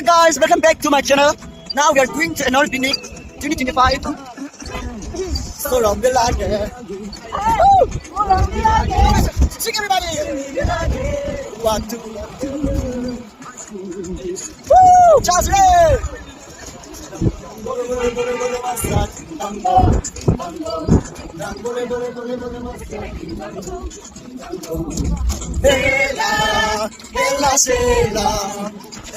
guys, welcome back to my channel. Now we are going to another picnic 2025. So long the lag. Sing everybody. 1, 2, 1, 2. Woo! Just Ella, ella, Sheila,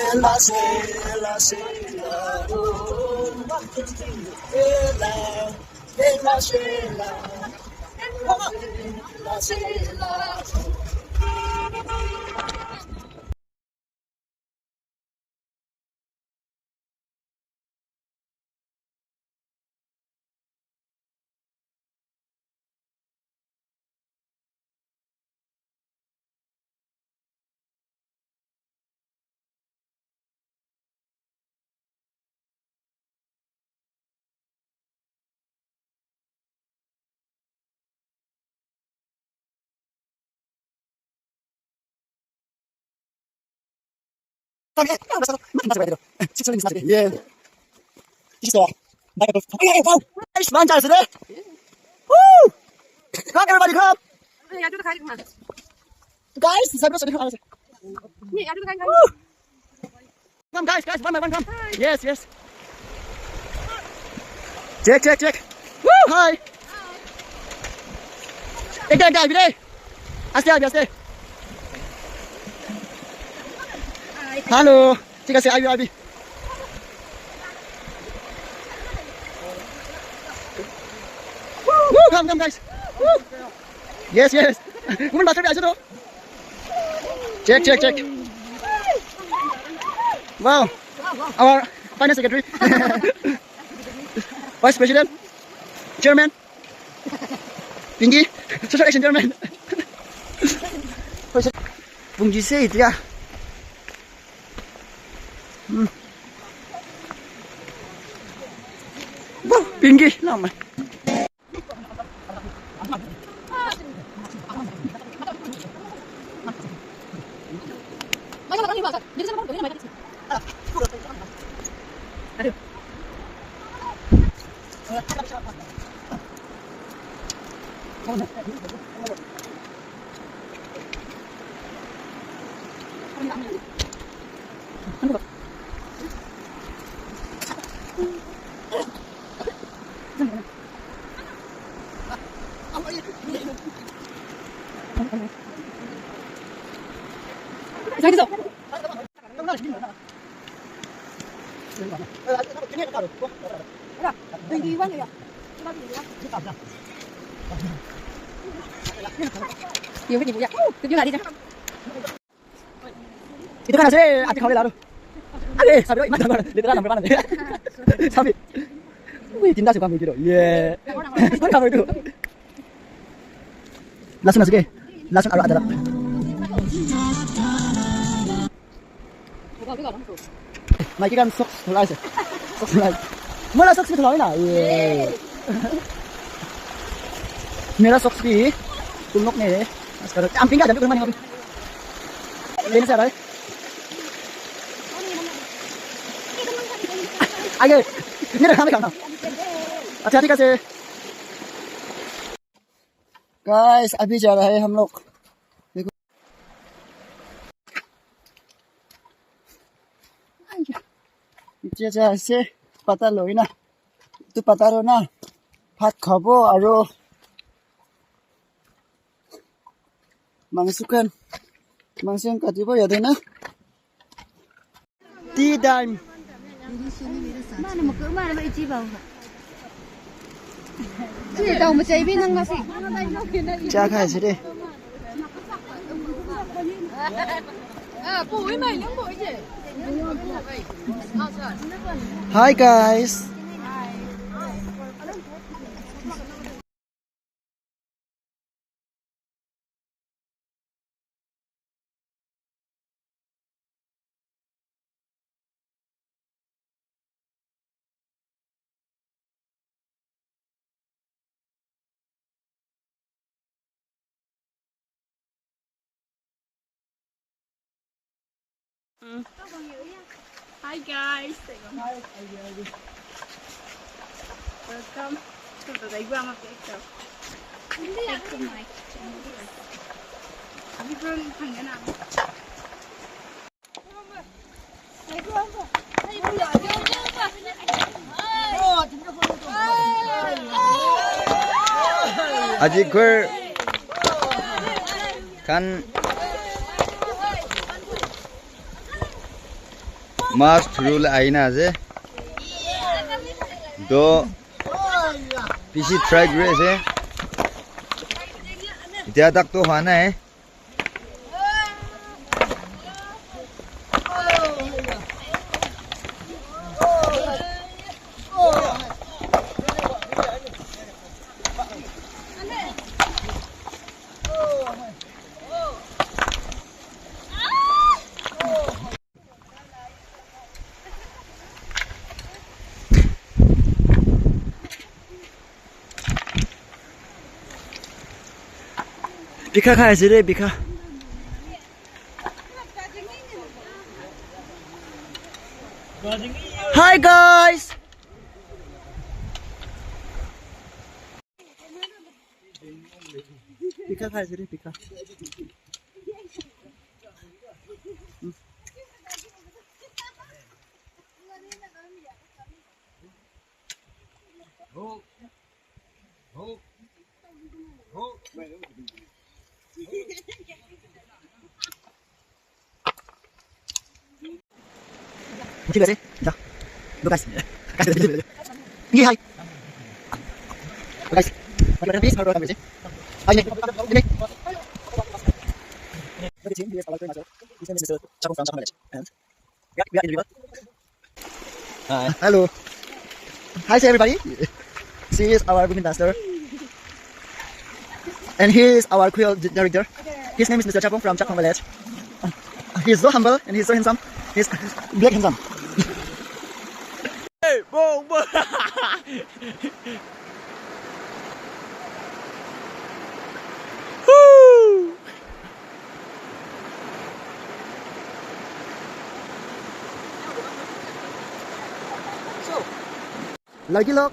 ella, Sheila, Sheila, ella, ella, Sheila, ella, Sheila. Yeah. This is all. Hey, wow. It's man today. Woo! Come everybody come. Guys, come guys, one by one come. Yes, yes. Check. Woo! Hi. Guys, đi. Aste. Hello. Check say Ivy. Woo! Come guys. Woo! Yes. Woman bathroom aja tuh. Check. Wow. Our finance secretary. Vice President. Chairman. Pinky. Social Action Chairman. Bung Jise itu ya. Wah, Pinky lama. Nhiều cái gì vậy? Tiếp lại đi chứ. Itu kan hasilnya adik kau lalu. Adik, sampai mana mana? Di dalam mana? Sampai. Wih, cinta suka begitu. Yeah. Kan kamu itu. Langsung masuk ke. Langsung ada. Mày kan sok mulai sih. Sok mulai. Mana sok sih mulai na? Yeah. Merah sok sih. Tulok nih. Sekarang amping enggak ada ke mana ngapain? Ini siapa? आगे मेरे खाने खाना अच्छा ठीक है guys अभी जा रहे हैं हम लोग देखो इतना ऐसे पता लो ना तू पता रो ना भात खाबो आरो मांसुkan काटिबो यादे ना T time Mana mau ke mana mau isi bau? Sini tahu macam ini nang masih. Cak hai sini. Hi guys. Hi guys. Welcome to the Daiguama Picture. Thank you, Mike. Everyone, hang on. 아직 그걸 kan mas thurul aina je do pc try gre je dia tak to hana hai Bika 가야지 래 Bika. Hi guys. Bika 가야지 래 Bika. Chị về đi. Dạ. Look guys. Guys. Nghe hay. Guys. Bạn làm video rồi làm gì? Anh này. Đi. The team here is our trainer. His name is Mr. Chapon from Chapon Village. And we are in the river. Hi. Hello. Hi, say everybody. She is our women dancer. And he is our choir director. His name is Mr. Chapon from Chapon Village. He is so humble and he is so handsome. He is black handsome. Hey, boom, boom. Woo! So, lagi look.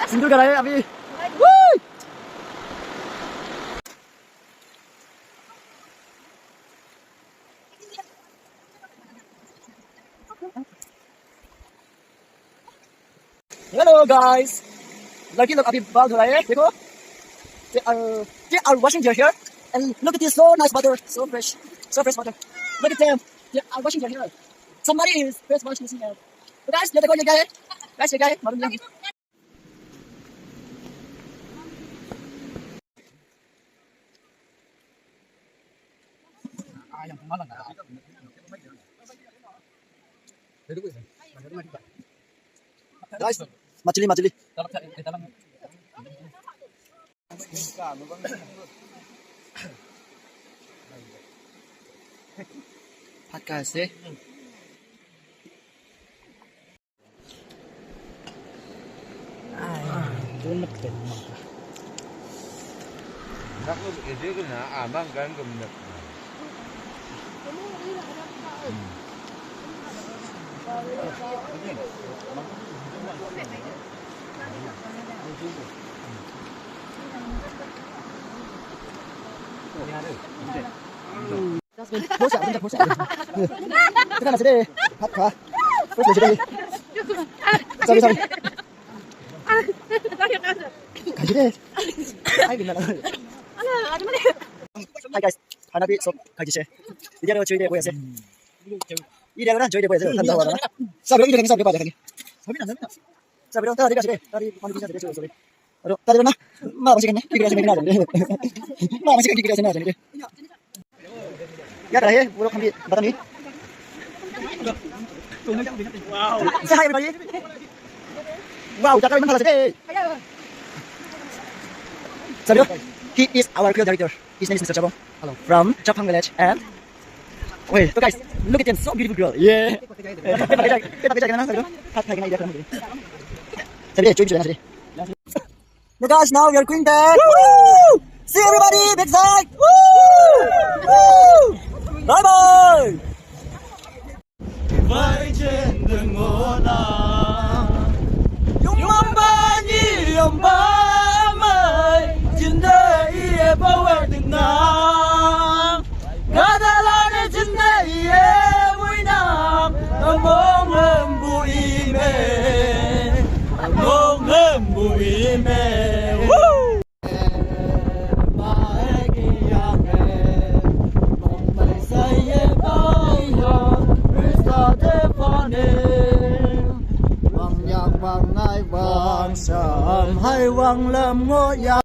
Sindur कर रहा है अभी. Woo! Hello guys. लड़की लोग अभी बाल धो रहे हैं. देखो. They are washing their hair and look at this so nice water, so fresh water. Look at them. They are washing their hair. Somebody is face wash this hair. So guys, ये देखो ये क्या है? Guys ये क्या है? मालूम नहीं. Guys, मछली 바깥에 Nak ide ko na amang gan gumnak. 보자. 그다음에 저래 가. 그래서 저래. 저기. 가지래. 아이 빛나. Hi guys. 하나비 속 가지세. 이대로 저희들 보여서. 이대로는 저희들 보여서 한다고 하나. 자, 여기 이렇게 해서 봐야 돼. 소리 안 납니다. 자, 그럼 다리가 저래. 다리 많이 비자 되죠, 소리. 다리나? 마 맛있겠네. 비그라서 먹나 보네. 마 맛있게 비그라서 나야 되네. यार रहे वो लोग हम भी पता नहीं say hi everybody wow jaga memang salah sih so he is our choir director. His name is Mr. Chapon. Hello. From Chapon Village and wait so guys look at them so beautiful girl yeah kita beja gimana sekarang hat kayak gini dia kamu jadi cuy jadi so guys now we are going back. Woo! See everybody big side. Woo! Woo! Bye bye. đừng ngô nàng Yung mamba nhi yom ba mai Jin de iye bawa đừng nàng Gada la ne jin de iye mui nàng Among em bui me Among em bui me Woo! Vang nhạc vang ngai vang sầm hay vang lâm ngõ ya